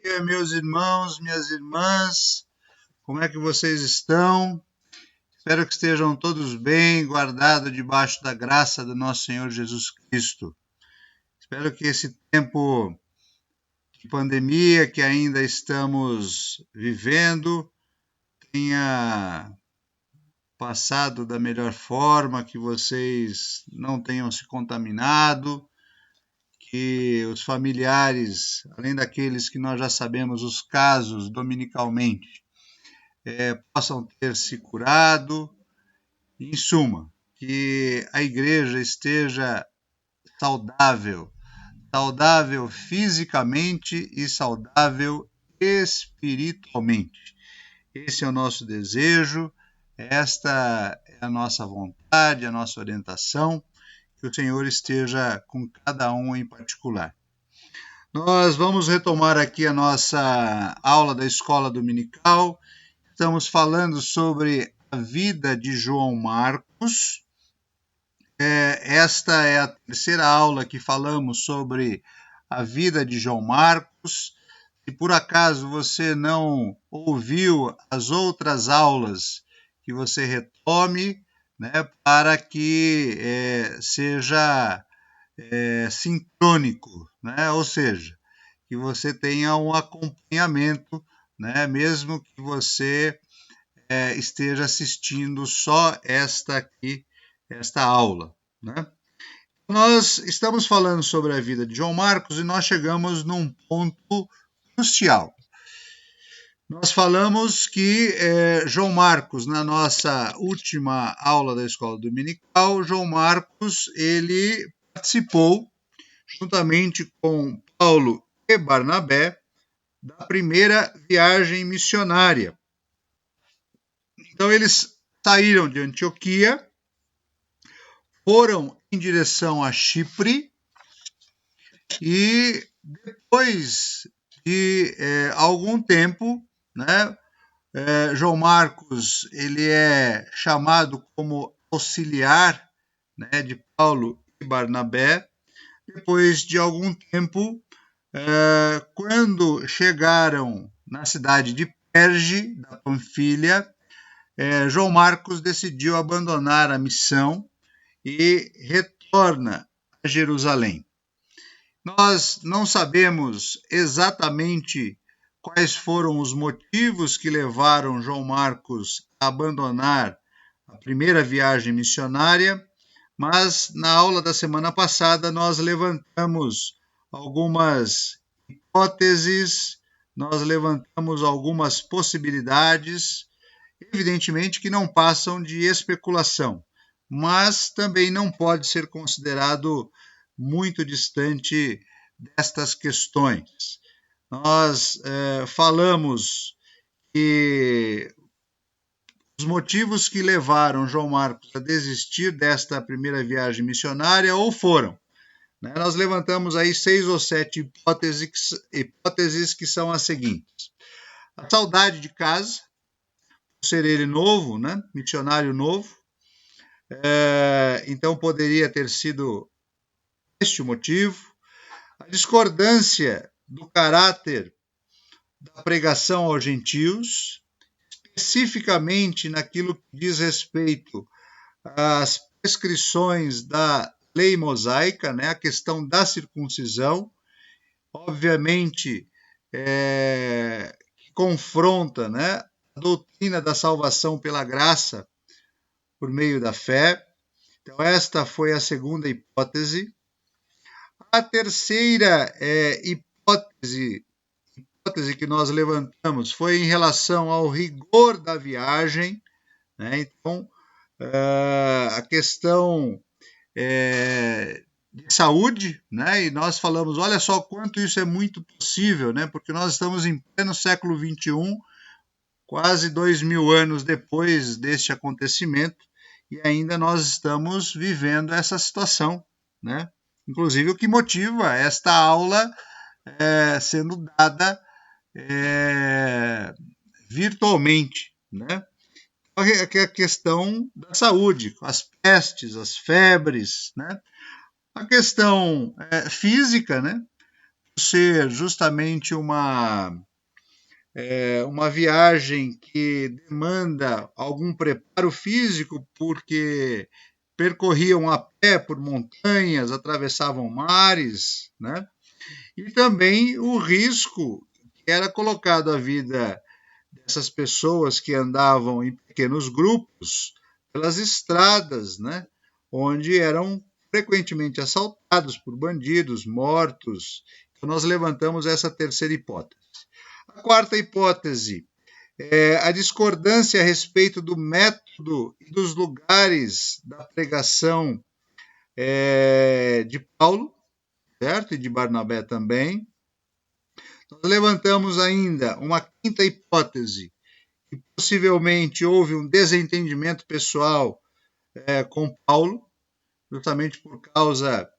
dia, meus irmãos, minhas irmãs. Como é que vocês estão? Espero que estejam todos bem, guardados debaixo da graça do nosso Senhor Jesus Cristo. Espero que esse tempo de pandemia que ainda estamos vivendo tenha passado da melhor forma, que vocês não tenham se contaminado, que os familiares, além daqueles que nós já sabemos os casos dominicalmente, possam ter se curado. Em suma, que a igreja esteja saudável fisicamente e saudável espiritualmente. Esse é o nosso desejo, esta é a nossa vontade, a nossa orientação, que o Senhor esteja com cada um em particular. Nós vamos retomar aqui a nossa aula da escola dominical. Estamos falando sobre a vida de João Marcos. Esta é a terceira aula que falamos sobre a vida de João Marcos. Se por acaso você não ouviu as outras aulas, que você retome, né, para que seja sincrônico, né? Ou seja, que você tenha um acompanhamento, né, mesmo que você esteja assistindo só esta aula, né? Nós estamos falando sobre a vida de João Marcos e nós chegamos num ponto crucial. Nós falamos que João Marcos, na nossa última aula da escola dominical, João Marcos, ele participou, juntamente com Paulo e Barnabé, da primeira viagem missionária. Então, eles saíram de Antioquia, foram em direção a Chipre e depois de algum tempo, né, João Marcos ele é chamado como auxiliar, né, de Paulo e Barnabé. Depois de algum tempo, quando chegaram na cidade de Perge, da Panfilha, João Marcos decidiu abandonar a missão e retorna a Jerusalém. Nós não sabemos exatamente quais foram os motivos que levaram João Marcos a abandonar a primeira viagem missionária, mas na aula da semana passada nós levantamos algumas hipóteses, nós levantamos algumas possibilidades, evidentemente que não passam de especulação, mas também não pode ser considerado muito distante destas questões. Nós falamos que os motivos que levaram João Marcos a desistir desta primeira viagem missionária ou foram, né? Nós levantamos aí 6 ou 7 hipóteses que são as seguintes. A saudade de casa, por ser ele novo, né? Missionário novo, então poderia ter sido este o motivo. A discordância do caráter da pregação aos gentios, especificamente naquilo que diz respeito às prescrições da lei mosaica, né, a questão da circuncisão, obviamente que confronta, né, a doutrina da salvação pela graça por meio da fé. Então esta foi a segunda hipótese. A terceira hipótese que nós levantamos foi em relação ao rigor da viagem, né? Então, a questão de saúde, né? E nós falamos, olha só quanto isso é muito possível, né? Porque nós estamos em pleno século XXI, quase 2000 anos depois deste acontecimento, e ainda nós estamos vivendo essa situação, né? Inclusive o que motiva esta aula sendo dada virtualmente, né? A questão da saúde, as pestes, as febres, né? A questão física, né? ser justamente uma viagem que demanda algum preparo físico, porque percorriam a pé por montanhas, atravessavam mares, né? E também o risco que era colocado à vida dessas pessoas que andavam em pequenos grupos pelas estradas, né? Onde eram frequentemente assaltados por bandidos, mortos. Então, nós levantamos essa terceira hipótese. A quarta hipótese é a discordância a respeito do método e dos lugares da pregação de Paulo, certo? E de Barnabé também. Nós levantamos ainda uma quinta hipótese, que possivelmente houve um desentendimento pessoal com Paulo, justamente por causa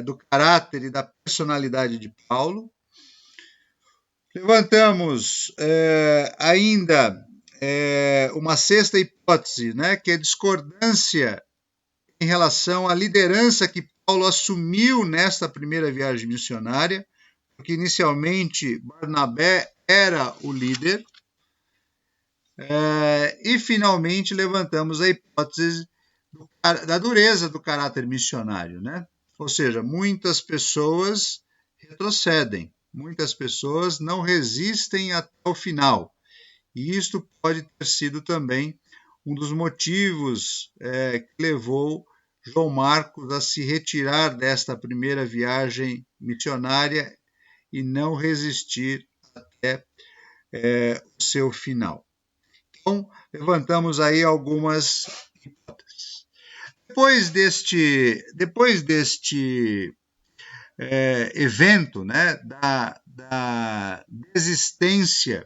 do caráter e da personalidade de Paulo. Levantamos ainda uma sexta hipótese, né, que é a discordância em relação à liderança que Paulo assumiu nesta primeira viagem missionária, porque inicialmente Barnabé era o líder. E finalmente levantamos a hipótese da dureza do caráter missionário, né? Ou seja, muitas pessoas retrocedem, muitas pessoas não resistem até o final. E isto pode ter sido também um dos motivos que levou João Marcos a se retirar desta primeira viagem missionária e não resistir até o seu final. Então, levantamos aí algumas hipóteses. Depois deste evento, né, da desistência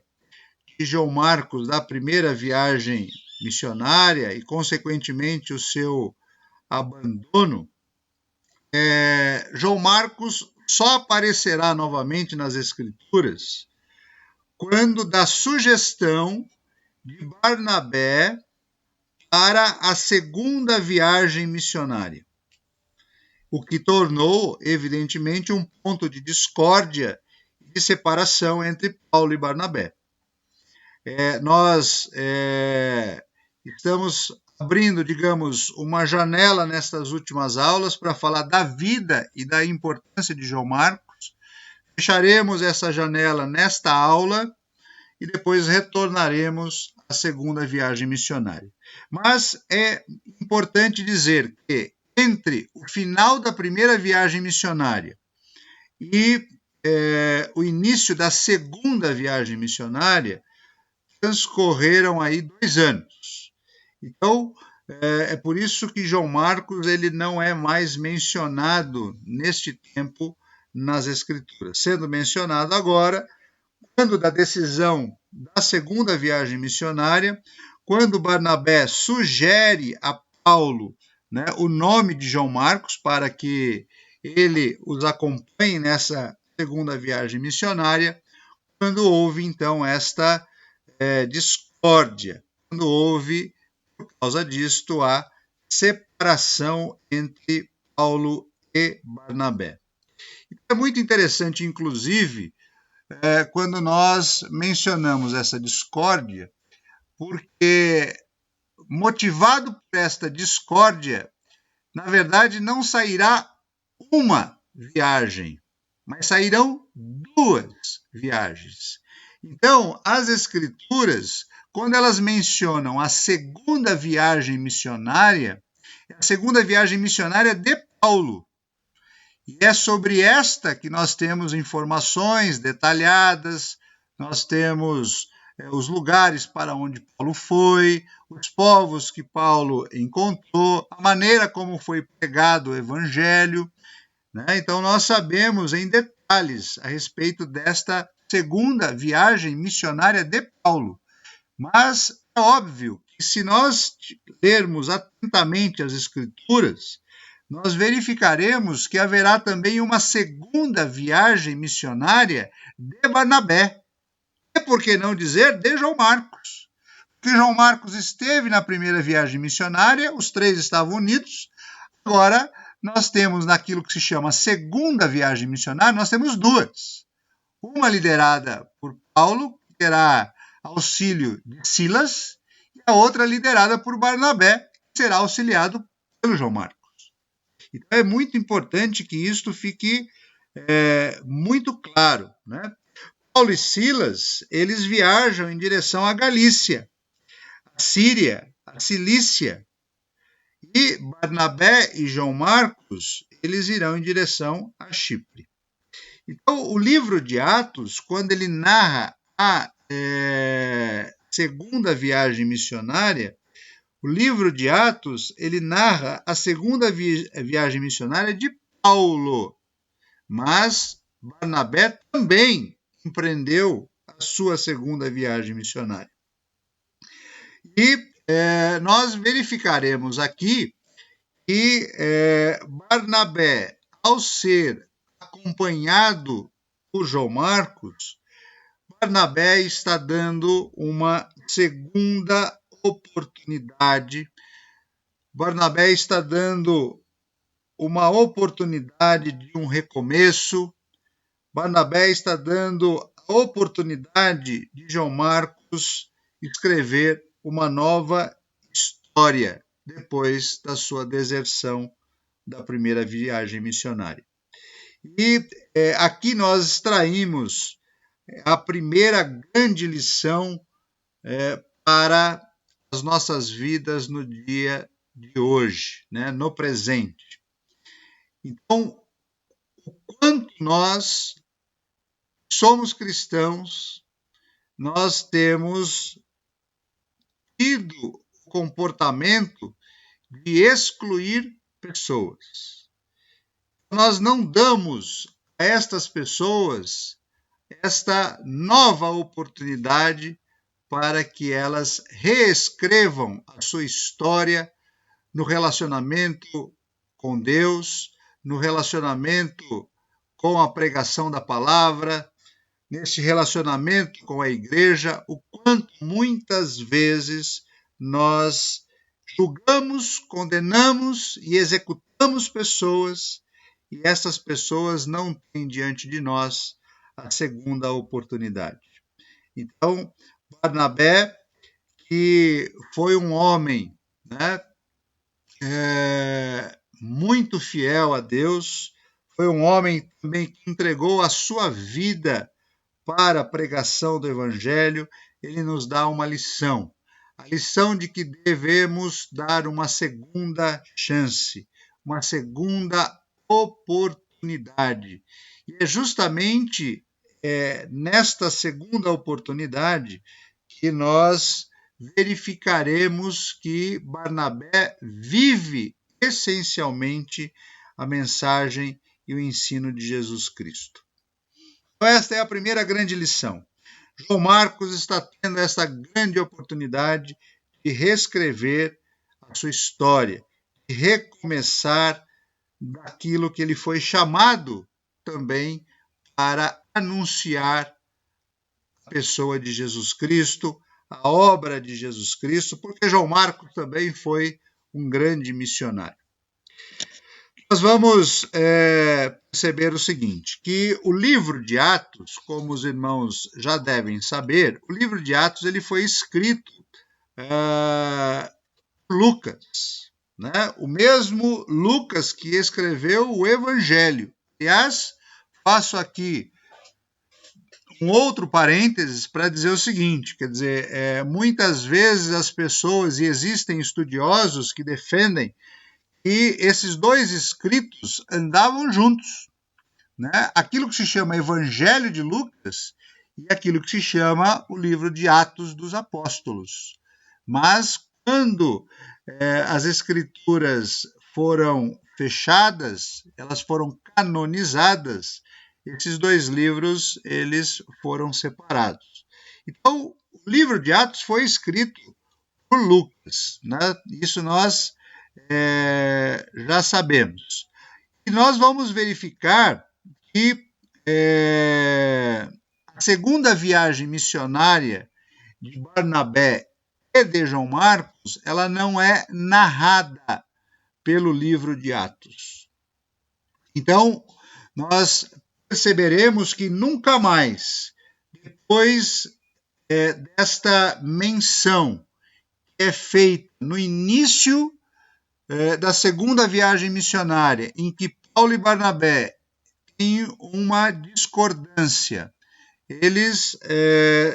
de João Marcos da primeira viagem missionária e, consequentemente, o seu abandono, João Marcos só aparecerá novamente nas Escrituras quando dá sugestão de Barnabé para a segunda viagem missionária, o que tornou, evidentemente, um ponto de discórdia e de separação entre Paulo e Barnabé. Nós estamos abrindo, digamos, uma janela nestas últimas aulas para falar da vida e da importância de João Marcos. Fecharemos essa janela nesta aula e depois retornaremos à segunda viagem missionária. Mas é importante dizer que entre o final da primeira viagem missionária e o início da segunda viagem missionária, transcorreram aí 2 anos. Então, é por isso que João Marcos ele não é mais mencionado neste tempo nas Escrituras, sendo mencionado agora quando da decisão da segunda viagem missionária, quando Barnabé sugere a Paulo, né, o nome de João Marcos para que ele os acompanhe nessa segunda viagem missionária, quando houve então esta discórdia, quando houve, por causa disto, a separação entre Paulo e Barnabé. É muito interessante, inclusive, quando nós mencionamos essa discórdia, porque motivado por esta discórdia, na verdade não sairá uma viagem, mas sairão 2 viagens. Então, as Escrituras, quando elas mencionam a segunda viagem missionária, é a segunda viagem missionária de Paulo. E é sobre esta que nós temos informações detalhadas, nós temos os lugares para onde Paulo foi, os povos que Paulo encontrou, a maneira como foi pregado o evangelho, né? Então, nós sabemos em detalhes a respeito desta segunda viagem missionária de Paulo. Mas é óbvio que se nós lermos atentamente as Escrituras, nós verificaremos que haverá também uma segunda viagem missionária de Barnabé. E por que não dizer de João Marcos? Porque João Marcos esteve na primeira viagem missionária, os 3 estavam unidos, agora nós temos naquilo que se chama a segunda viagem missionária, nós temos duas. Uma liderada por Paulo, que terá auxílio de Silas, e a outra liderada por Barnabé, que será auxiliado pelo João Marcos. Então é muito importante que isto fique muito claro, né? Paulo e Silas, eles viajam em direção à Galícia, à Síria, à Cilícia, e Barnabé e João Marcos, eles irão em direção a Chipre. Então, o livro de Atos, quando ele narra a segunda viagem missionária, o livro de Atos, ele narra a segunda viagem missionária de Paulo, mas Barnabé também empreendeu a sua segunda viagem missionária. E nós verificaremos aqui que Barnabé, ao ser acompanhado por João Marcos, Barnabé está dando uma segunda oportunidade. Barnabé está dando uma oportunidade de um recomeço. Barnabé está dando a oportunidade de João Marcos escrever uma nova história depois da sua deserção da primeira viagem missionária. E aqui nós extraímos a primeira grande lição para as nossas vidas no dia de hoje, né, no presente. Então, o quanto nós somos cristãos, nós temos tido o comportamento de excluir pessoas. Nós não damos a estas pessoas esta nova oportunidade para que elas reescrevam a sua história no relacionamento com Deus, no relacionamento com a pregação da palavra, nesse relacionamento com a igreja, o quanto muitas vezes nós julgamos, condenamos e executamos pessoas, e essas pessoas não têm diante de nós a segunda oportunidade. Então, Barnabé, que foi um homem, né, muito fiel a Deus, foi um homem também que entregou a sua vida para a pregação do Evangelho, ele nos dá uma lição. A lição de que devemos dar uma segunda chance, uma segunda oportunidade. E é justamente nesta segunda oportunidade que nós verificaremos que Barnabé vive essencialmente a mensagem e o ensino de Jesus Cristo. Então, esta é a primeira grande lição. João Marcos está tendo essa grande oportunidade de reescrever a sua história, de recomeçar daquilo que ele foi chamado também para anunciar a pessoa de Jesus Cristo, a obra de Jesus Cristo, porque João Marcos também foi um grande missionário. Nós vamos perceber o seguinte, que o livro de Atos, como os irmãos já devem saber, o livro de Atos ele foi escrito por Lucas, né? O mesmo Lucas que escreveu o Evangelho. Aliás, faço aqui um outro parênteses para dizer o seguinte, quer dizer, muitas vezes as pessoas, e existem estudiosos que defendem que esses dois escritos andavam juntos, né? Aquilo que se chama Evangelho de Lucas e aquilo que se chama o livro de Atos dos Apóstolos. Mas quando as escrituras foram fechadas, elas foram canonizadas, esses dois livros eles foram separados. Então, o livro de Atos foi escrito por Lucas, né? Isso nós já sabemos. E nós vamos verificar que a segunda viagem missionária de Barnabé e de João Marcos, ela não é narrada pelo livro de Atos. Então, nós perceberemos que nunca mais, depois desta menção que é feita no início da segunda viagem missionária, em que Paulo e Barnabé têm uma discordância, eles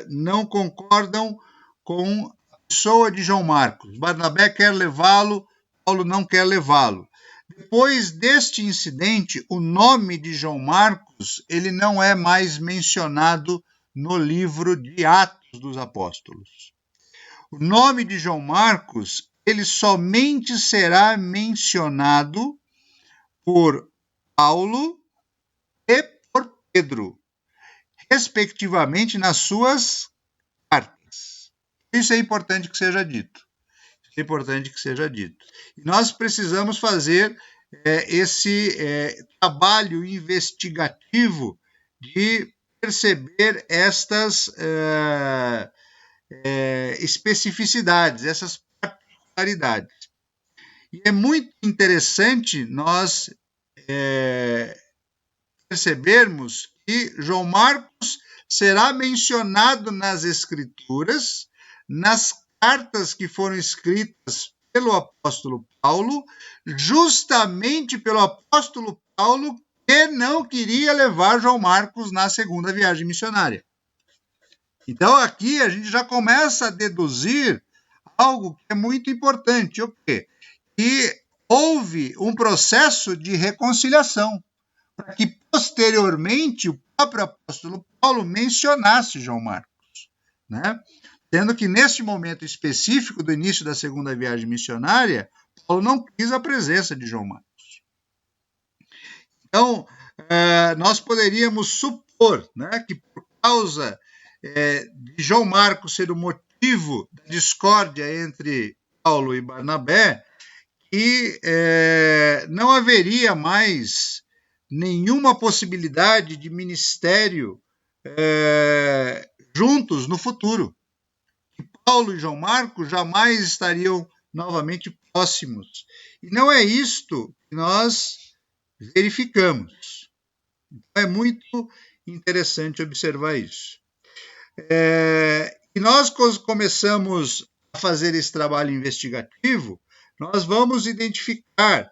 não concordam com a pessoa de João Marcos. Barnabé quer levá-lo, Paulo não quer levá-lo. Depois deste incidente, o nome de João Marcos ele não é mais mencionado no livro de Atos dos Apóstolos. O nome de João Marcos ele somente será mencionado por Paulo e por Pedro, respectivamente nas suas cartas. Isso é importante que seja dito. É importante que seja dito. E nós precisamos fazer esse trabalho investigativo de perceber estas especificidades, essas particularidades. E é muito interessante nós percebermos que João Marcos será mencionado nas Escrituras, nas cartas que foram escritas pelo apóstolo Paulo, justamente pelo apóstolo Paulo que não queria levar João Marcos na segunda viagem missionária. Então aqui a gente já começa a deduzir algo que é muito importante, o quê? Que houve um processo de reconciliação, para que posteriormente o próprio apóstolo Paulo mencionasse João Marcos, né? Sendo que neste momento específico do início da segunda viagem missionária, Paulo não quis a presença de João Marcos. Então, nós poderíamos supor, né, que por causa de João Marcos ser o motivo da discórdia entre Paulo e Barnabé, que não haveria mais nenhuma possibilidade de ministério juntos no futuro. Paulo e João Marcos jamais estariam novamente próximos. E não é isto que nós verificamos. Então, é muito interessante observar isso. E nós começamos a fazer esse trabalho investigativo, nós vamos identificar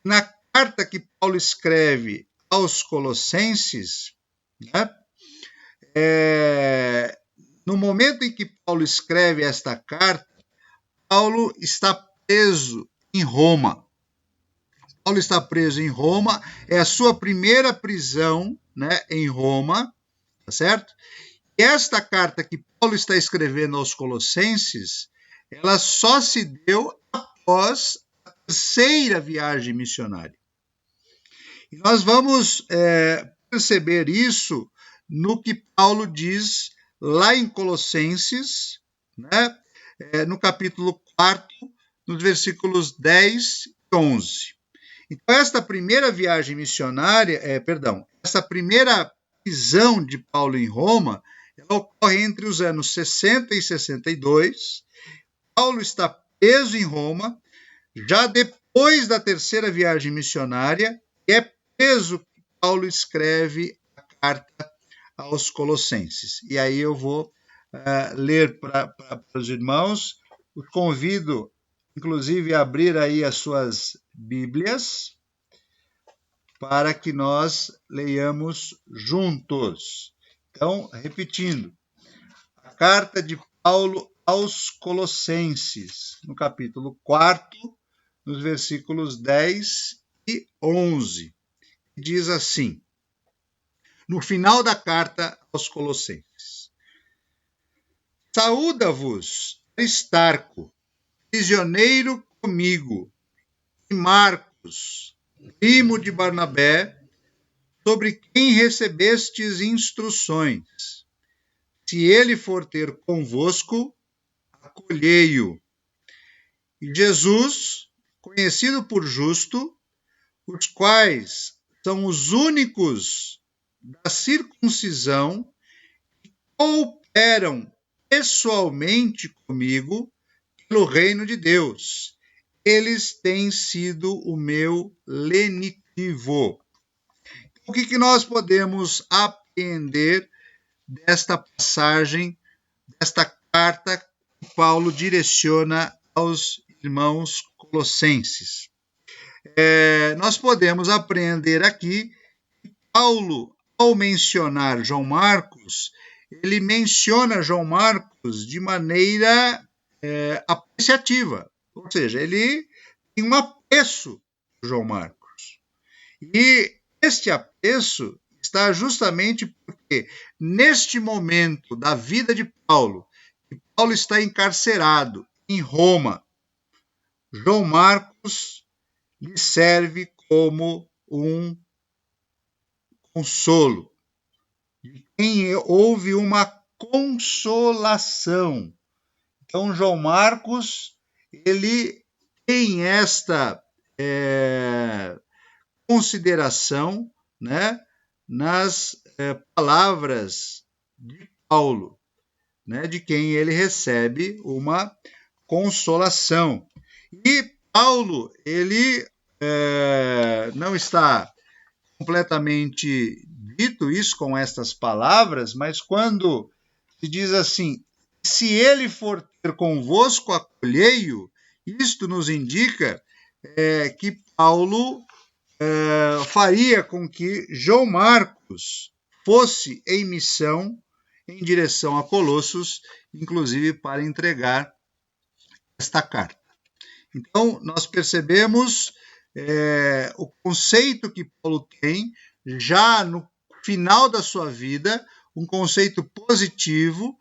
na carta que Paulo escreve aos Colossenses, né, no momento em que Paulo escreve esta carta, Paulo está preso em Roma. Paulo está preso em Roma, é a sua primeira prisão, né, em Roma, tá certo? E esta carta que Paulo está escrevendo aos Colossenses, ela só se deu após a terceira viagem missionária. E nós vamos perceber isso no que Paulo diz lá em Colossenses, né, no capítulo 4, nos versículos 10 e 11. Então, esta primeira viagem missionária, essa primeira prisão de Paulo em Roma, ela ocorre entre os anos 60 e 62. Paulo está preso em Roma, já depois da terceira viagem missionária, é preso que Paulo escreve a carta aos Colossenses. E aí eu vou ler para os irmãos, os convido, inclusive, a abrir aí as suas Bíblias, para que nós leiamos juntos. Então, repetindo, a carta de Paulo aos Colossenses, no capítulo 4, nos versículos 10 e 11, diz assim, no final da carta aos Colossenses: Saúda-vos Aristarco, prisioneiro comigo, e Marcos, primo de Barnabé, sobre quem recebestes instruções. Se ele for ter convosco, acolhei-o. E Jesus, conhecido por justo, os quais são os únicos da circuncisão que cooperam pessoalmente comigo pelo reino de Deus. Eles têm sido o meu lenitor. positivo. O que nós podemos aprender desta passagem, desta carta que Paulo direciona aos irmãos colossenses? Nós podemos aprender aqui que Paulo, ao mencionar João Marcos, ele menciona João Marcos de maneira apreciativa, ou seja, ele tem um apreço por João Marcos. E este apreço está justamente porque, neste momento da vida de Paulo, que Paulo está encarcerado em Roma, João Marcos lhe serve como um consolo, de quem houve uma consolação. Então, João Marcos, ele tem esta consideração, né, nas palavras de Paulo, né, de quem ele recebe uma consolação. E Paulo, ele não está completamente dito isso com estas palavras, mas quando se diz assim, se ele for ter convosco, acolhei-o, isto nos indica que Paulo faria com que João Marcos fosse em missão em direção a Colossos, inclusive para entregar esta carta. Então, nós percebemos o conceito que Paulo tem, já no final da sua vida, um conceito positivo.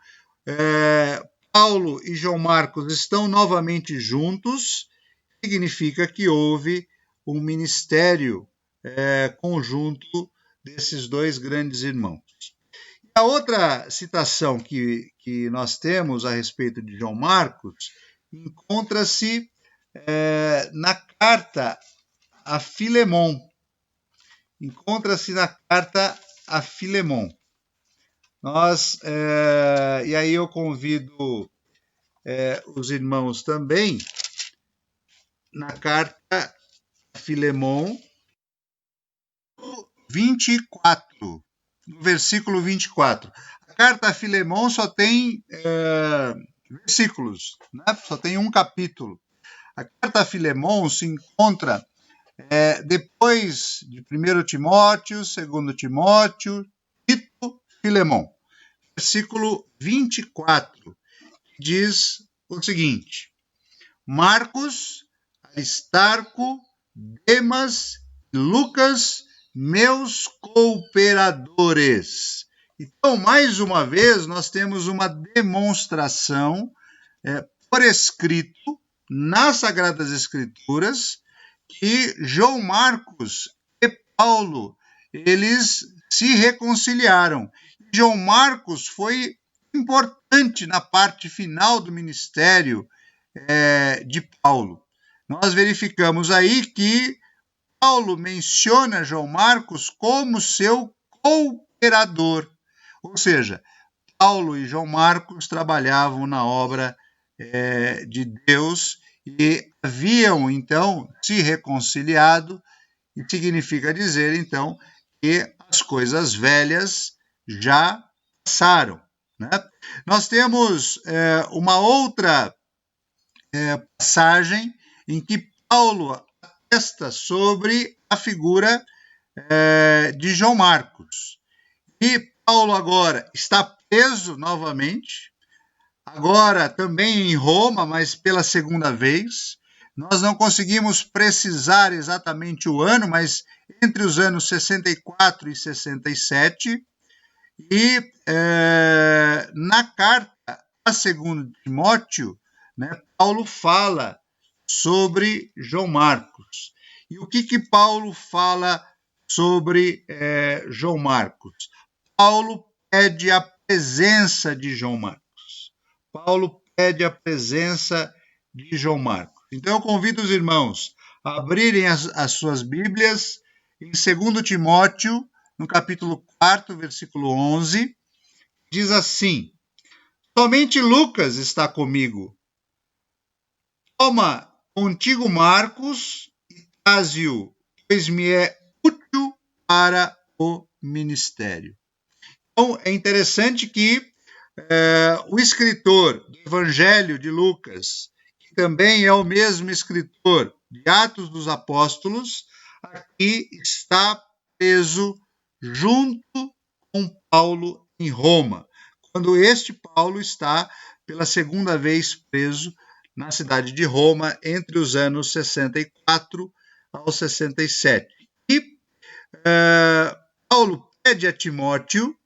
Paulo e João Marcos estão novamente juntos, significa que houve um ministério conjunto desses dois grandes irmãos. A outra citação que nós temos a respeito de João Marcos encontra-se na carta a Filemon. Encontra-se na carta a Filemon. E aí eu convido os irmãos também na carta a Filemon 24, no versículo 24. A carta a Filemon só tem versículos, né? Só tem um capítulo. A carta a Filemon se encontra depois de 1 Timóteo, 2 Timóteo, Tito, Filemon. Versículo 24 diz o seguinte: Marcos, Aristarco, Demas, Lucas, meus cooperadores. Então, mais uma vez, nós temos uma demonstração por escrito nas Sagradas Escrituras que João Marcos e Paulo, eles se reconciliaram. João Marcos foi importante na parte final do ministério de Paulo. Nós verificamos aí que Paulo menciona João Marcos como seu cooperador, ou seja, Paulo e João Marcos trabalhavam na obra de Deus e haviam, então, se reconciliado, e significa dizer, então, que as coisas velhas já passaram, né? Nós temos uma outra passagem em que Paulo atesta sobre a figura de João Marcos. E Paulo agora está preso novamente, agora também em Roma, mas pela segunda vez. Nós não conseguimos precisar exatamente o ano, mas entre os anos 64 e 67. E na carta a 2 Timóteo, né, Paulo fala sobre João Marcos. E o que Paulo fala sobre João Marcos? Paulo pede a presença de João Marcos. Paulo pede a presença de João Marcos. Então, eu convido os irmãos a abrirem as suas Bíblias em 2 Timóteo, no capítulo 4, versículo 11, diz assim: somente Lucas está comigo. Toma contigo Marcos e traze-o, pois me é útil para o ministério. Então, é interessante que o escritor do Evangelho de Lucas, que também é o mesmo escritor de Atos dos Apóstolos, aqui está preso junto com Paulo em Roma, quando este Paulo está pela segunda vez preso na cidade de Roma entre os anos 64 ao 67. E Paulo pede a Timóteo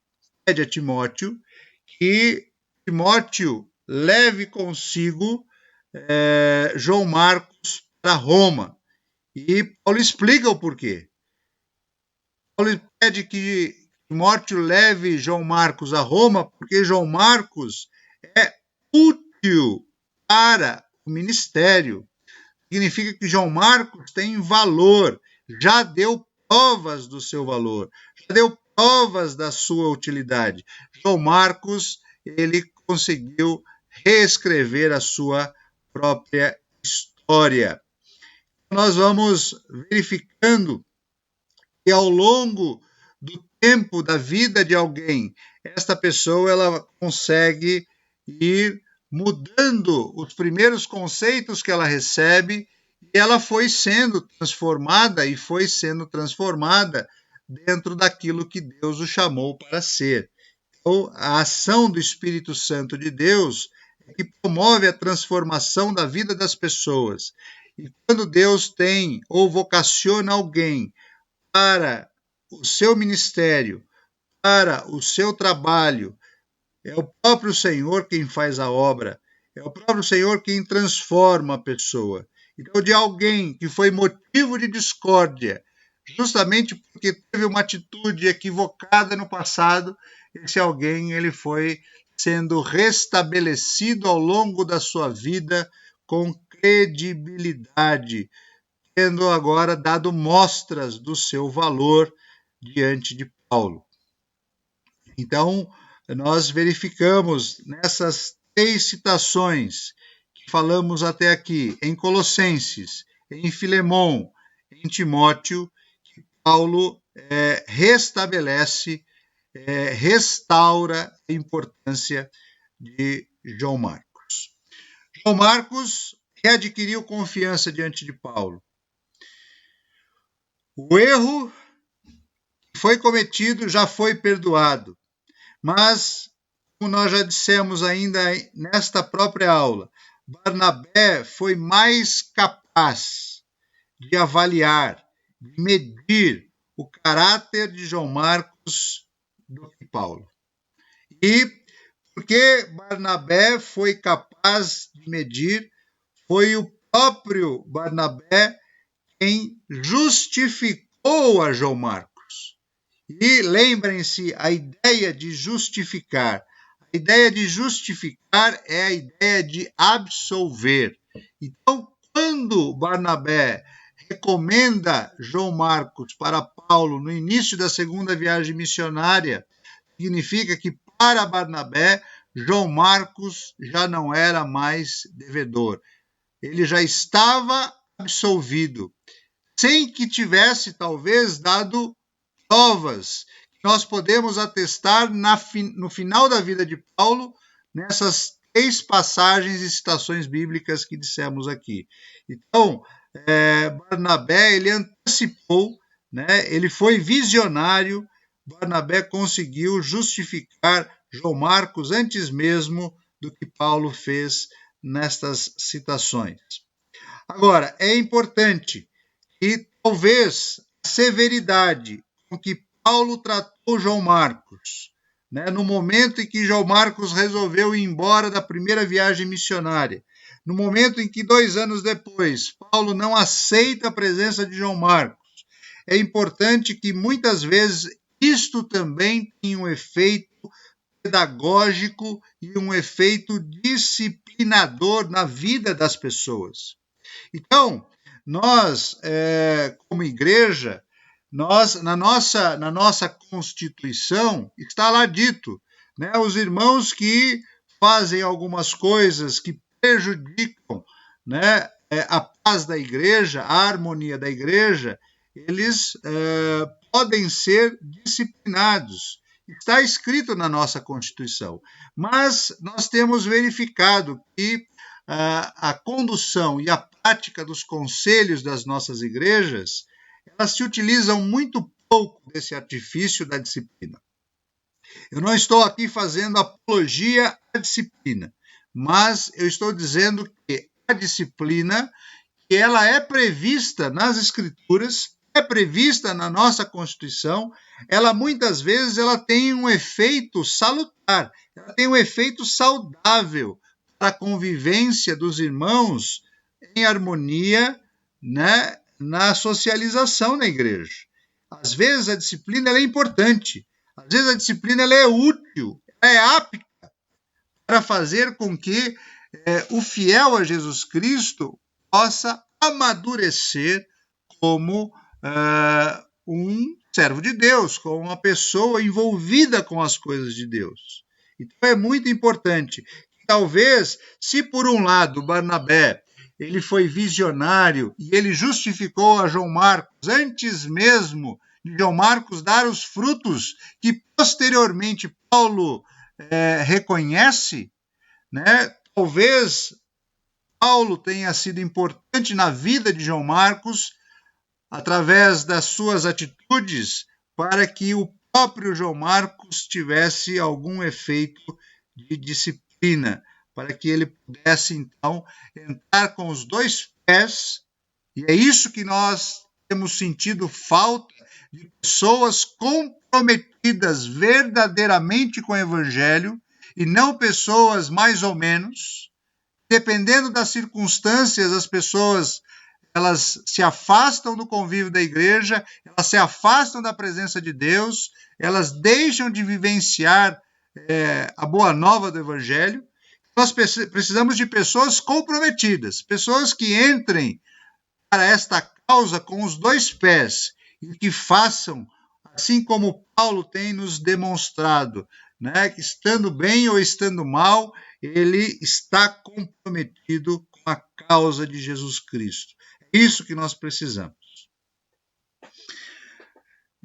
que Timóteo leve consigo João Marcos para Roma. E Paulo explica o porquê. Paulo pede que Timóteo leve João Marcos a Roma, porque João Marcos é útil para o ministério. Significa que João Marcos tem valor, já deu provas do seu valor, já deu provas da sua utilidade. João Marcos, ele conseguiu reescrever a sua própria história. Nós vamos verificando que ao longo do tempo da vida de alguém, esta pessoa ela consegue ir mudando os primeiros conceitos que ela recebe e ela foi sendo transformada dentro daquilo que Deus o chamou para ser. Então, a ação do Espírito Santo de Deus é que promove a transformação da vida das pessoas. E quando Deus tem ou vocaciona alguém para o seu ministério, para o seu trabalho, é o próprio Senhor quem faz a obra, é o próprio Senhor quem transforma a pessoa. Então, de alguém que foi motivo de discórdia, justamente porque teve uma atitude equivocada no passado, esse alguém ele foi sendo restabelecido ao longo da sua vida com credibilidade, tendo agora dado mostras do seu valor diante de Paulo. Então, nós verificamos nessas 3 citações que falamos até aqui, em Colossenses, em Filemão, em Timóteo, que Paulo restaura a importância de João Marcos. João Marcos readquiriu confiança diante de Paulo. O erro que foi cometido já foi perdoado, mas, como nós já dissemos ainda nesta própria aula, Barnabé foi mais capaz de avaliar, de medir o caráter de João Marcos do que Paulo. E porque Barnabé foi capaz de medir, foi o próprio Barnabé quem justificou a João Marcos. E lembrem-se, a ideia de justificar. A ideia de justificar é a ideia de absolver. Então, quando Barnabé recomenda João Marcos para Paulo no início da segunda viagem missionária, significa que para Barnabé, João Marcos já não era mais devedor. Ele já estava absolvido, sem que tivesse talvez dado provas que nós podemos atestar no final da vida de Paulo, nessas 3 passagens e citações bíblicas que dissemos aqui. Então, Barnabé, ele antecipou, ele foi visionário. Barnabé conseguiu justificar João Marcos antes mesmo do que Paulo fez nestas citações. Agora, é importante que talvez a severidade com que Paulo tratou João Marcos, no momento em que João Marcos resolveu ir embora da primeira viagem missionária, no momento em que 2 anos depois Paulo não aceita a presença de João Marcos, é importante que muitas vezes isto também tem um efeito pedagógico e um efeito disciplinador na vida das pessoas. Então, nós, como igreja, na nossa Constituição, está lá dito, os irmãos que fazem algumas coisas que prejudicam a paz da igreja, a harmonia da igreja, eles podem ser disciplinados. Está escrito na nossa Constituição. Mas nós temos verificado que a condução e a prática dos conselhos das nossas igrejas, elas se utilizam muito pouco desse artifício da disciplina. Eu não estou aqui fazendo apologia à disciplina, mas eu estou dizendo que a disciplina, que ela é prevista nas Escrituras, é prevista na nossa Constituição, ela muitas vezes ela tem um efeito salutar, ela tem um efeito saudável para a convivência dos irmãos em harmonia, né, na socialização na igreja. Às vezes a disciplina ela é importante, às vezes a disciplina ela é útil, ela é apta para fazer com que o fiel a Jesus Cristo possa amadurecer como um servo de Deus, como uma pessoa envolvida com as coisas de Deus. Então é muito importante. Talvez, se por um lado Barnabé ele foi visionário e ele justificou a João Marcos antes mesmo de João Marcos dar os frutos que posteriormente Paulo reconhece, né? Talvez Paulo tenha sido importante na vida de João Marcos através das suas atitudes para que o próprio João Marcos tivesse algum efeito de disciplina, para que ele pudesse, então, entrar com os dois pés, e é isso que nós temos sentido falta de pessoas comprometidas verdadeiramente com o Evangelho, e não pessoas mais ou menos. Dependendo das circunstâncias, as pessoas elas se afastam do convívio da igreja, elas se afastam da presença de Deus, elas deixam de vivenciar a boa nova do Evangelho. Nós precisamos de pessoas comprometidas, pessoas que entrem para esta causa com os dois pés e que façam, assim como Paulo tem nos demonstrado, né, que estando bem ou estando mal, ele está comprometido com a causa de Jesus Cristo. É isso que nós precisamos.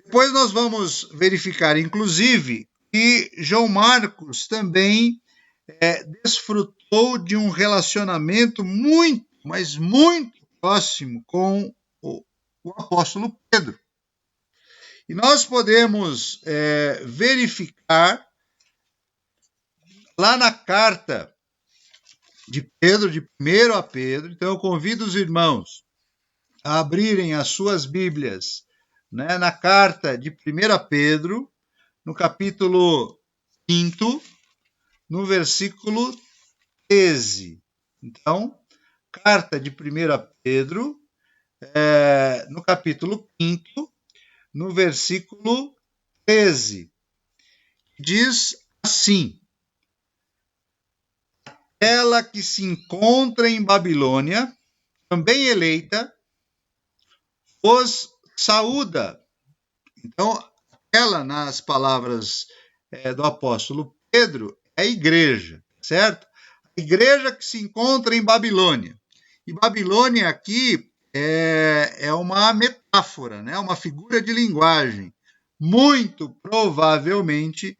Depois nós vamos verificar, inclusive, que João Marcos também desfrutou de um relacionamento muito, mas muito próximo com o apóstolo Pedro. E nós podemos verificar lá na carta de Pedro, de 1 a Pedro. Então eu convido os irmãos a abrirem as suas Bíblias, né, na carta de 1 Pedro, no capítulo 5, no versículo 13. Então, carta de 1 Pedro, no capítulo 5, no versículo 13. Diz assim: ela que se encontra em Babilônia, também eleita, os saúda. Então, ela, nas palavras do apóstolo Pedro, é a igreja, certo? A igreja que se encontra em Babilônia. E Babilônia aqui é uma metáfora, né? Uma figura de linguagem. Muito provavelmente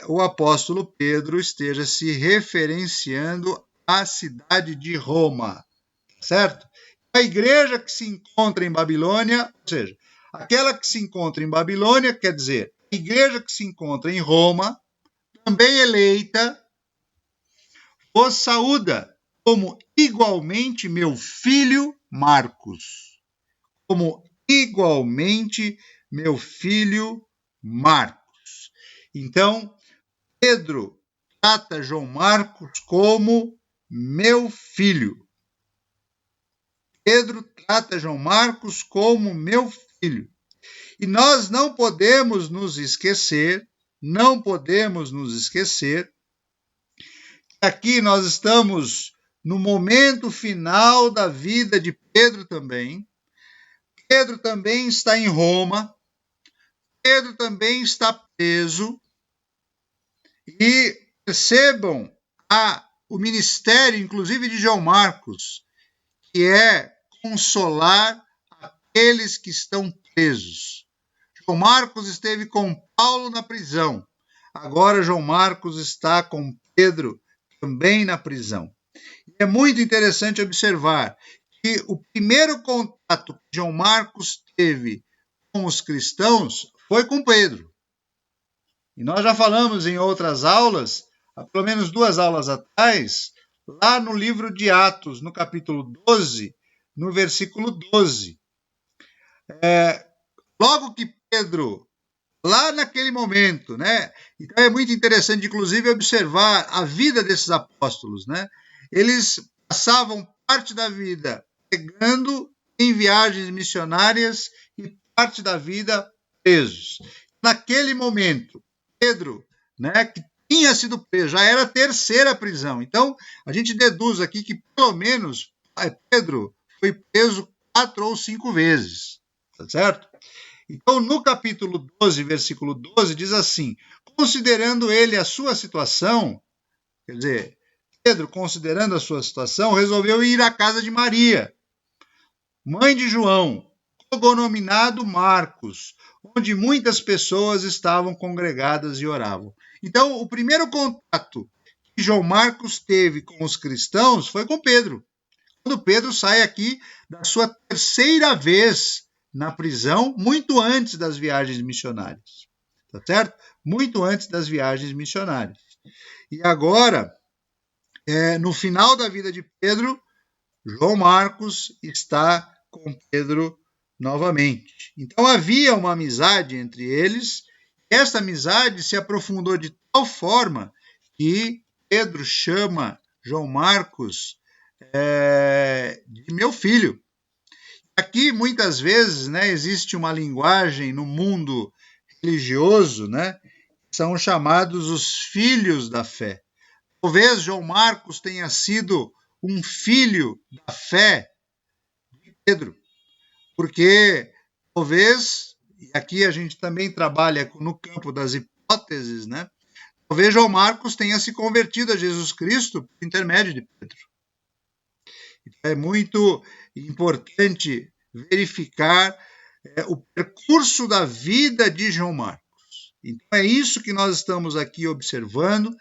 o apóstolo Pedro esteja se referenciando à cidade de Roma, certo? A igreja que se encontra em Babilônia, ou seja, aquela que se encontra em Babilônia, quer dizer, a igreja que se encontra em Roma, também eleita, os saúda, como igualmente meu filho Marcos. Como igualmente meu filho Marcos. Então, Pedro trata João Marcos como meu filho. Pedro trata João Marcos como meu filho. E nós não podemos nos esquecer que aqui nós estamos no momento final da vida de Pedro também. Pedro também está em Roma. Pedro também está preso. E percebam o ministério, inclusive de João Marcos, que é consolar aqueles que estão presos. João Marcos esteve com Paulo na prisão. Agora João Marcos está com Pedro também na prisão. E é muito interessante observar que o primeiro contato que João Marcos teve com os cristãos foi com Pedro. E nós já falamos em outras aulas, há pelo menos 2 aulas atrás, lá no livro de Atos, no capítulo 12, no versículo 12. Logo que Pedro, lá naquele momento, né? Então é muito interessante, inclusive, observar a vida desses apóstolos, né? Eles passavam parte da vida pregando em viagens missionárias e parte da vida presos. Naquele momento, Pedro, né, que tinha sido preso, já era a 3ª prisão. Então, a gente deduz aqui que pelo menos Pedro foi preso 4 ou 5 vezes, tá certo? Então, no capítulo 12, versículo 12, diz assim: considerando ele a sua situação, quer dizer, Pedro, considerando a sua situação, resolveu ir à casa de Maria, mãe de João, cognominado Marcos, onde muitas pessoas estavam congregadas e oravam. Então, o primeiro contato que João Marcos teve com os cristãos foi com Pedro. Quando Pedro sai aqui da sua 3ª vez na prisão, muito antes das viagens missionárias. Tá certo? Muito antes das viagens missionárias. E agora, no final da vida de Pedro, João Marcos está com Pedro novamente. Então havia uma amizade entre eles. Esta amizade se aprofundou de tal forma que Pedro chama João Marcos de meu filho. Aqui, muitas vezes, né, existe uma linguagem no mundo religioso, né, são chamados os filhos da fé. Talvez João Marcos tenha sido um filho da fé de Pedro, porque talvez, e aqui a gente também trabalha no campo das hipóteses, né, talvez João Marcos tenha se convertido a Jesus Cristo por intermédio de Pedro. Então, é muito importante verificar o percurso da vida de João Marcos. Então, é isso que nós estamos aqui observando,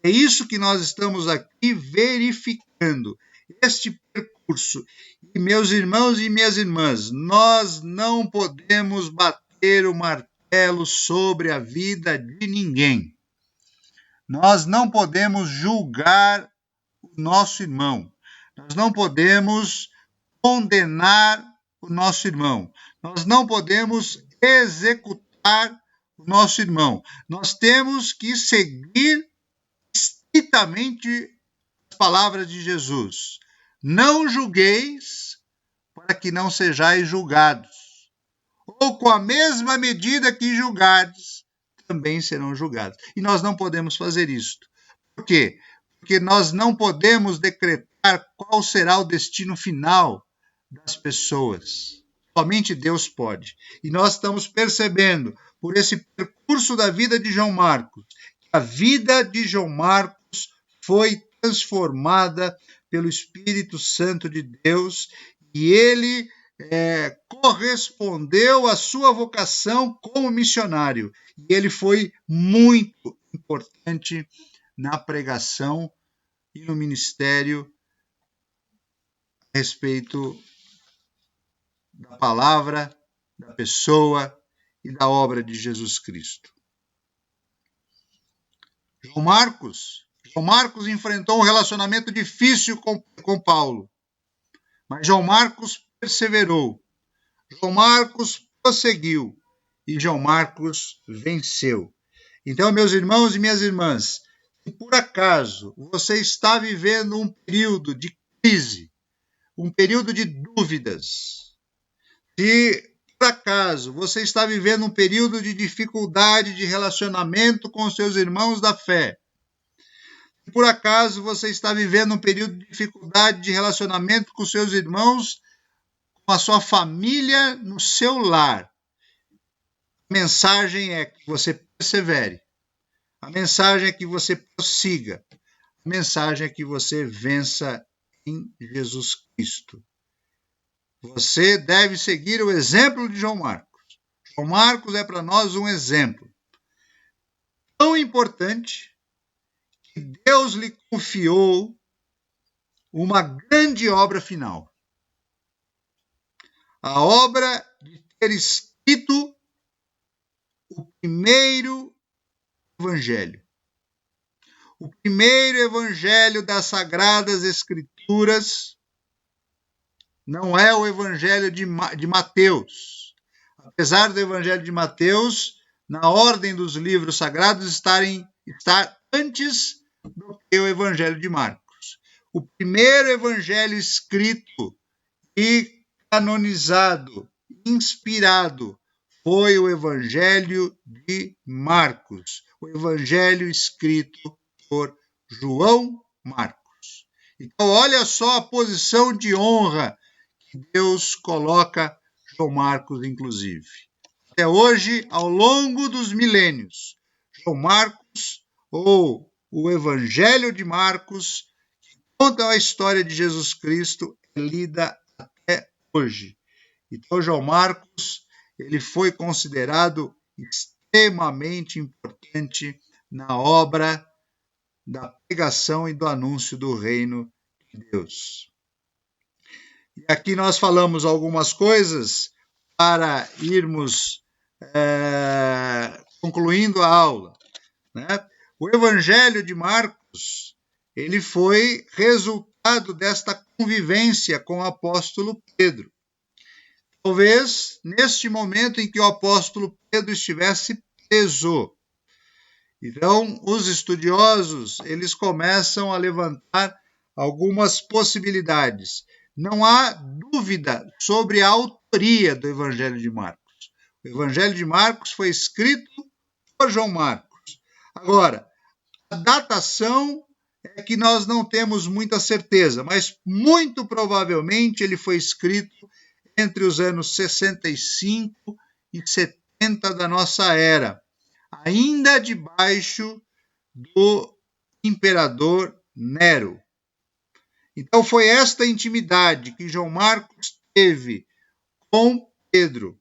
é isso que nós estamos aqui verificando, este percurso. E, meus irmãos e minhas irmãs, nós não podemos bater o martelo sobre a vida de ninguém. Nós não podemos julgar o nosso irmão. Nós não podemos condenar o nosso irmão. Nós não podemos executar o nosso irmão. Nós temos que seguir estritamente as palavras de Jesus. Não julgueis para que não sejais julgados. Ou com a mesma medida que julgardes, também serão julgados. E nós não podemos fazer isto. Por quê? Porque nós não podemos decretar qual será o destino final das pessoas. Somente Deus pode. E nós estamos percebendo, por esse percurso da vida de João Marcos, que a vida de João Marcos foi transformada pelo Espírito Santo de Deus e ele correspondeu à sua vocação como missionário. E ele foi muito importante na pregação e no ministério a respeito da palavra, da pessoa e da obra de Jesus Cristo. João Marcos enfrentou um relacionamento difícil com Paulo, mas João Marcos perseverou. João Marcos prosseguiu e João Marcos venceu. Então, meus irmãos e minhas irmãs, se por acaso você está vivendo um período de crise, um período de dúvidas, se por acaso você está vivendo um período de dificuldade de relacionamento com seus irmãos da fé, se por acaso você está vivendo um período de dificuldade de relacionamento com seus irmãos, com a sua família, no seu lar, a mensagem é que você persevere, a mensagem é que você prossiga, a mensagem é que você vença em Jesus Cristo. Você deve seguir o exemplo de João Marcos. João Marcos é para nós um exemplo tão importante que Deus lhe confiou uma grande obra final. A obra de ter escrito o primeiro evangelho. O primeiro evangelho das Sagradas Escrituras não é o evangelho de Mateus. Apesar do evangelho de Mateus, na ordem dos livros sagrados, estar antes do que o evangelho de Marcos. O primeiro evangelho escrito e canonizado, inspirado, foi o evangelho de Marcos, o evangelho escrito por João Marcos. Então, olha só a posição de honra que Deus coloca João Marcos, inclusive. Até hoje, ao longo dos milênios, João Marcos, ou o Evangelho de Marcos, que conta a história de Jesus Cristo, é lida até hoje. Então, João Marcos, ele foi considerado extremamente importante na obra da pregação e do anúncio do reino de Deus. E aqui nós falamos algumas coisas para irmos concluindo a aula, né? O Evangelho de Marcos, ele foi resultado desta convivência com o apóstolo Pedro. Talvez neste momento em que o apóstolo Pedro estivesse preso. Então, os estudiosos, eles começam a levantar algumas possibilidades. Não há dúvida sobre a autoria do Evangelho de Marcos. O Evangelho de Marcos foi escrito por João Marcos. Agora, a datação é que nós não temos muita certeza, mas muito provavelmente ele foi escrito entre os anos 65 e 70 da nossa era, ainda debaixo do imperador Nero. Então foi esta intimidade que João Marcos teve com Pedro.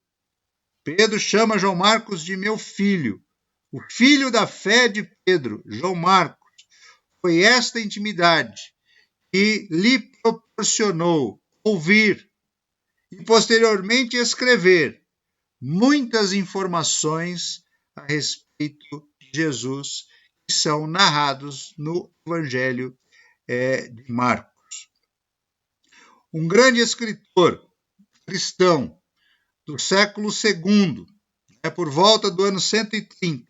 Pedro chama João Marcos de meu filho, o filho da fé de Pedro, João Marcos. Foi esta intimidade que lhe proporcionou ouvir e posteriormente escrever muitas informações a respeito de Jesus que são narrados no Evangelho de Marcos. Um grande escritor cristão do século II, por volta do ano 130,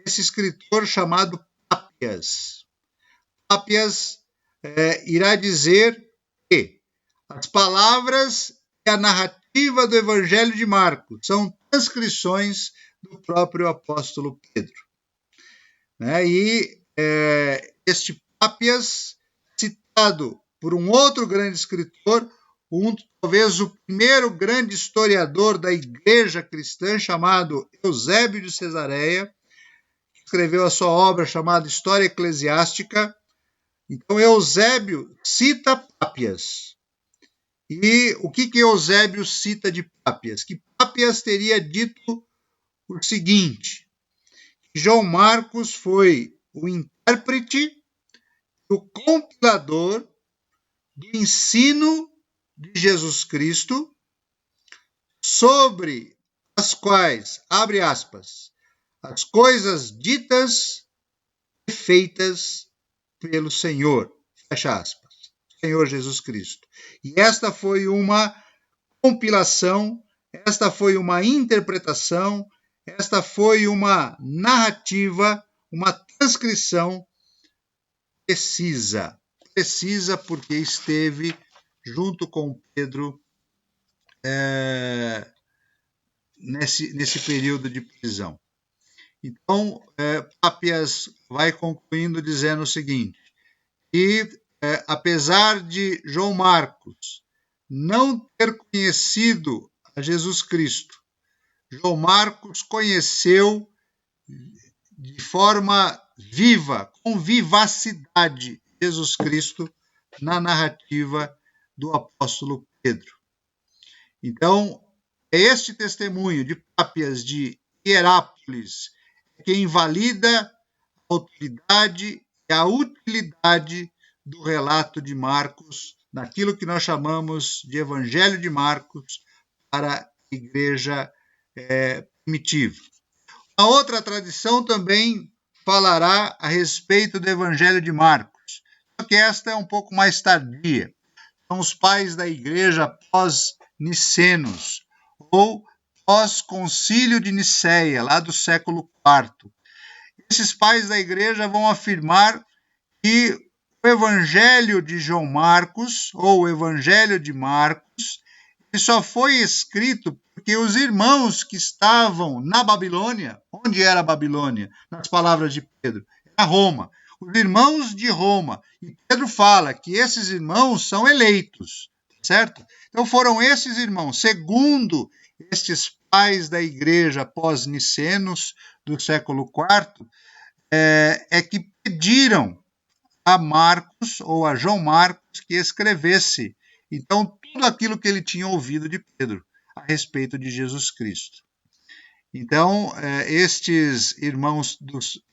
esse escritor chamado Pápias. Pápias irá dizer que as palavras e a narrativa do Evangelho de Marcos são transcrições do próprio apóstolo Pedro. E este Pápias, citado por um outro grande escritor, talvez o primeiro grande historiador da igreja cristã, chamado Eusébio de Cesareia, que escreveu a sua obra chamada História Eclesiástica. Então, Eusébio cita Pápias. E o que Eusébio cita de Pápias? Que Pápias teria dito o seguinte: que João Marcos foi o intérprete, o compilador do ensino de Jesus Cristo, sobre as quais, abre aspas, as coisas ditas e feitas pelo Senhor, fecha aspas, Senhor Jesus Cristo. E esta foi uma compilação, esta foi uma interpretação, esta foi uma narrativa, uma transcrição precisa porque esteve junto com Pedro nesse período de prisão. Então, Pápias vai concluindo dizendo o seguinte, que apesar de João Marcos não ter conhecido a Jesus Cristo, João Marcos conheceu de forma viva, com vivacidade, Jesus Cristo na narrativa do apóstolo Pedro. Então, é este testemunho de Pápias de Hierápolis que invalida a autoridade e a utilidade do relato de Marcos, naquilo que nós chamamos de Evangelho de Marcos, para a igreja primitiva. A outra tradição também falará a respeito do Evangelho de Marcos, só que esta é um pouco mais tardia. São os pais da igreja pós-nicenos, ou pós-concílio de Niceia, lá do século IV. Esses pais da igreja vão afirmar que o Evangelho de João Marcos, ou o Evangelho de Marcos, ele só foi escrito porque os irmãos que estavam na Babilônia, onde era a Babilônia? Nas palavras de Pedro, era Roma. Os irmãos de Roma. E Pedro fala que esses irmãos são eleitos, certo? Então foram esses irmãos, segundo estes pais da igreja pós-nicenos do século IV, que pediram a Marcos, ou a João Marcos, que escrevesse, então, tudo aquilo que ele tinha ouvido de Pedro a respeito de Jesus Cristo. Então, estes irmãos,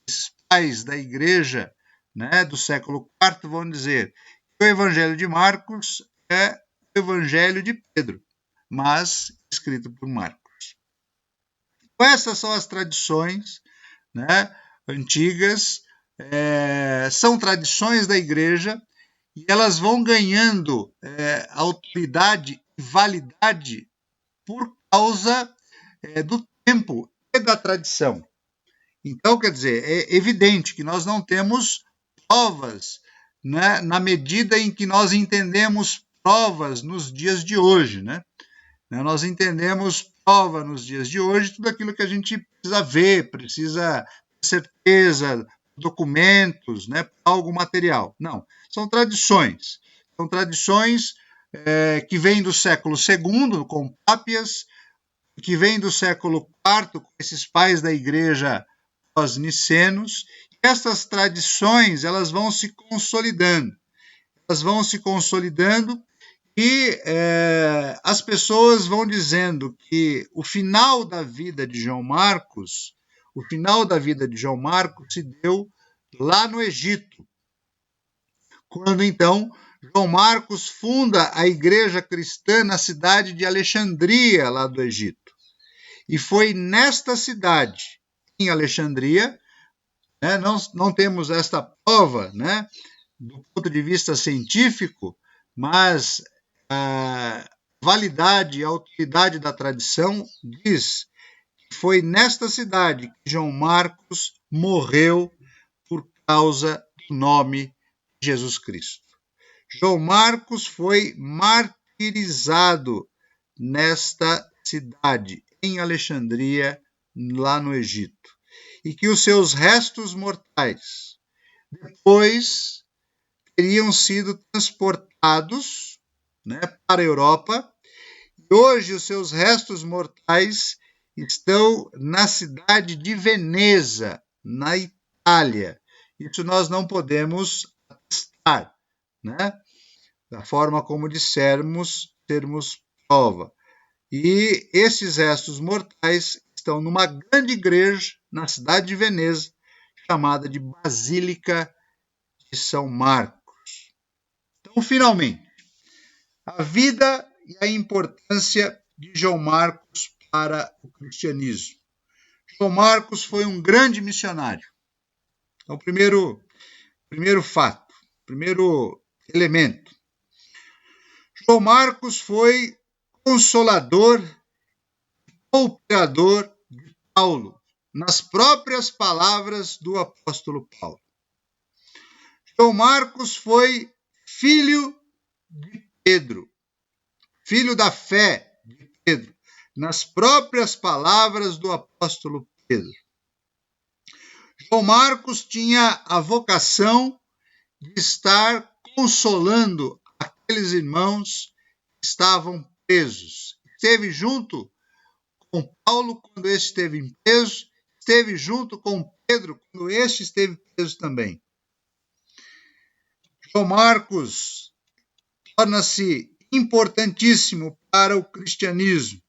esses pais da igreja, né, do século IV, vão dizer que o Evangelho de Marcos é o Evangelho de Pedro, mas escrito por Marcos. Então, essas são as tradições, né, antigas, são tradições da igreja, e elas vão ganhando autoridade e validade por causa do tempo e da tradição. Então, quer dizer, é evidente que nós não temos provas, né, na medida em que nós entendemos provas nos dias de hoje, né? Nós entendemos prova nos dias de hoje tudo aquilo que a gente precisa ver, precisa ter certeza, documentos, né, algo material. Não, são tradições. São tradições que vêm do século II, com Pápias, que vêm do século IV, com esses pais da igreja pós-nicenos. Essas tradições, elas vão se consolidando. Elas vão se consolidando e as pessoas vão dizendo que o final da vida de João Marcos, se deu lá no Egito, quando então João Marcos funda a igreja cristã na cidade de Alexandria, lá do Egito. E foi nesta cidade, em Alexandria, né, não temos esta prova, né, do ponto de vista científico, mas a validade e a autoridade da tradição diz que foi nesta cidade que João Marcos morreu por causa do nome de Jesus Cristo. João Marcos foi martirizado nesta cidade, em Alexandria, lá no Egito, e que os seus restos mortais depois teriam sido transportados, né, para a Europa, e hoje os seus restos mortais estão na cidade de Veneza, na Itália. Isso nós não podemos atestar, né, da forma como dissermos, termos prova. E esses restos mortais estão numa grande igreja na cidade de Veneza, chamada de Basílica de São Marcos. Então, finalmente, a vida e a importância de João Marcos para o cristianismo. João Marcos foi um grande missionário. Então, primeiro fato, primeiro elemento. João Marcos foi consolador, cooperador de Paulo, nas próprias palavras do apóstolo Paulo. João Marcos foi filho de Pedro, filho da fé de Pedro, nas próprias palavras do apóstolo Pedro. João Marcos tinha a vocação de estar consolando aqueles irmãos que estavam presos. Esteve junto com Paulo quando este esteve preso, esteve junto com Pedro quando este esteve preso também. João Marcos torna-se importantíssimo para o cristianismo,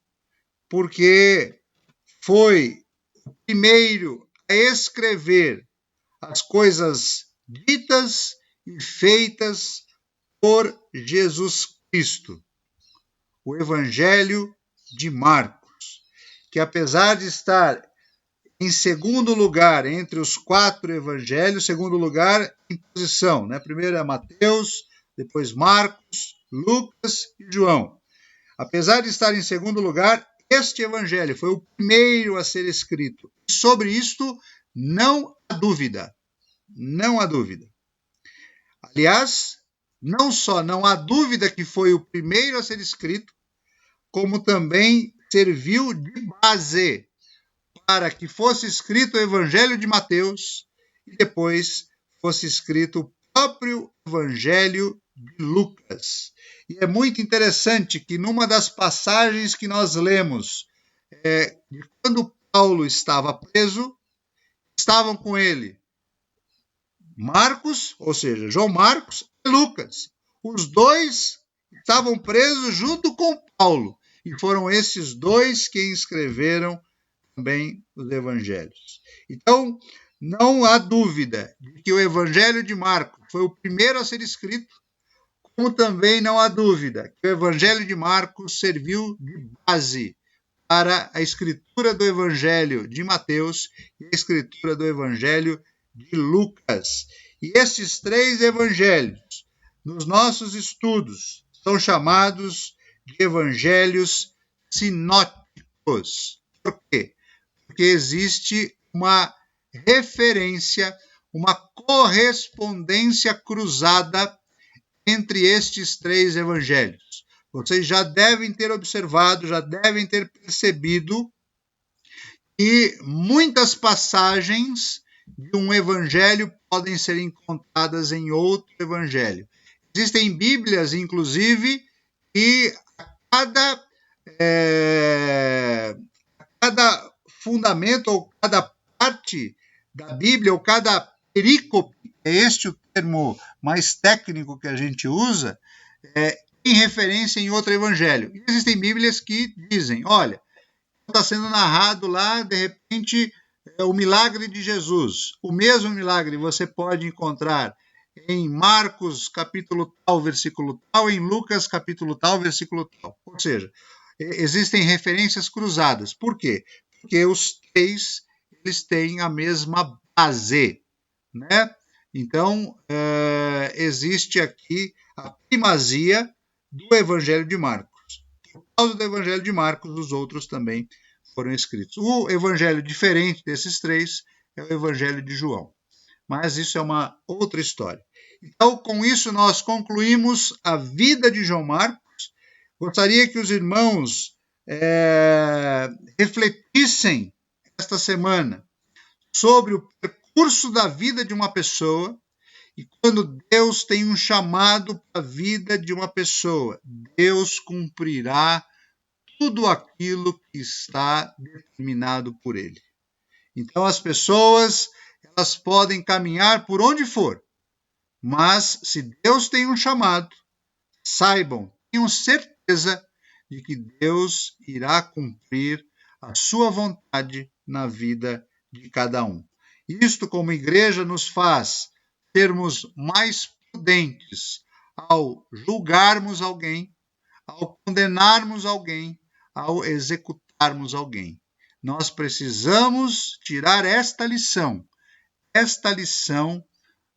porque foi o primeiro a escrever as coisas ditas e feitas por Jesus Cristo. O Evangelho de Marcos, que apesar de estar em segundo lugar entre os 4 evangelhos, segundo lugar em posição, né? Primeiro é Mateus, depois Marcos, Lucas e João. Apesar de estar em segundo lugar, este evangelho foi o primeiro a ser escrito. Sobre isto, não há dúvida. Não há dúvida. Aliás, não só não há dúvida que foi o primeiro a ser escrito, como também serviu de base para que fosse escrito o Evangelho de Mateus e depois fosse escrito o próprio Evangelho de Lucas. E é muito interessante que numa das passagens que nós lemos, de quando Paulo estava preso, estavam com ele Marcos, ou seja, João Marcos e Lucas. Os dois estavam presos junto com Paulo. E foram esses dois que escreveram também os evangelhos. Então, não há dúvida de que o Evangelho de Marcos foi o primeiro a ser escrito, como também não há dúvida que o Evangelho de Marcos serviu de base para a escritura do Evangelho de Mateus e a escritura do Evangelho de Lucas. E esses 3 evangelhos, nos nossos estudos, são chamados de evangelhos sinóticos. Por quê? Porque existe uma referência, uma correspondência cruzada entre estes 3 evangelhos. Vocês já devem ter observado, já devem ter percebido que muitas passagens de um evangelho podem ser encontradas em outro evangelho. Existem Bíblias, inclusive, que a cada fundamento ou cada parte da Bíblia ou cada perícope, é este o termo mais técnico que a gente usa, em referência em outro evangelho. E existem Bíblias que dizem, olha, está sendo narrado lá, de repente, o milagre de Jesus. O mesmo milagre você pode encontrar em Marcos, capítulo tal, versículo tal, em Lucas, capítulo tal, versículo tal. Ou seja, existem referências cruzadas. Por quê? Porque os 3, eles têm a mesma base, né? Então, existe aqui a primazia do Evangelho de Marcos. Por causa do Evangelho de Marcos, os outros também foram escritos. O evangelho diferente desses 3 é o Evangelho de João. Mas isso é uma outra história. Então, com isso, nós concluímos a vida de João Marcos. Gostaria que os irmãos refletissem esta semana sobre o percurso da vida de uma pessoa e quando Deus tem um chamado para a vida de uma pessoa, Deus cumprirá tudo aquilo que está determinado por ele. Então, as pessoas, elas podem caminhar por onde for, mas se Deus tem um chamado, saibam, tenham certeza de que Deus irá cumprir a sua vontade na vida de cada um. Isto, como igreja, nos faz sermos mais prudentes ao julgarmos alguém, ao condenarmos alguém, ao executarmos alguém. Nós precisamos tirar esta lição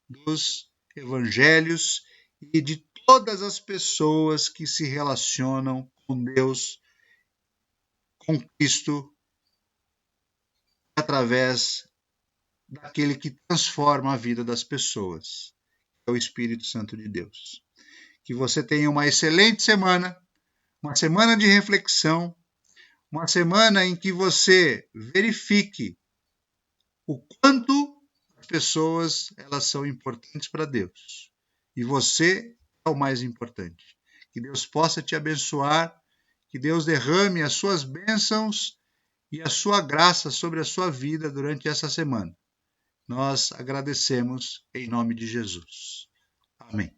dos evangelhos e de todas as pessoas que se relacionam com Deus, com Cristo, através daquele que transforma a vida das pessoas, que é o Espírito Santo de Deus. Que você tenha uma excelente semana, uma semana de reflexão, uma semana em que você verifique o quanto as pessoas elas são importantes para Deus. E você é o mais importante. Que Deus possa te abençoar, que Deus derrame as suas bênçãos e a sua graça sobre a sua vida durante essa semana. Nós agradecemos em nome de Jesus. Amém.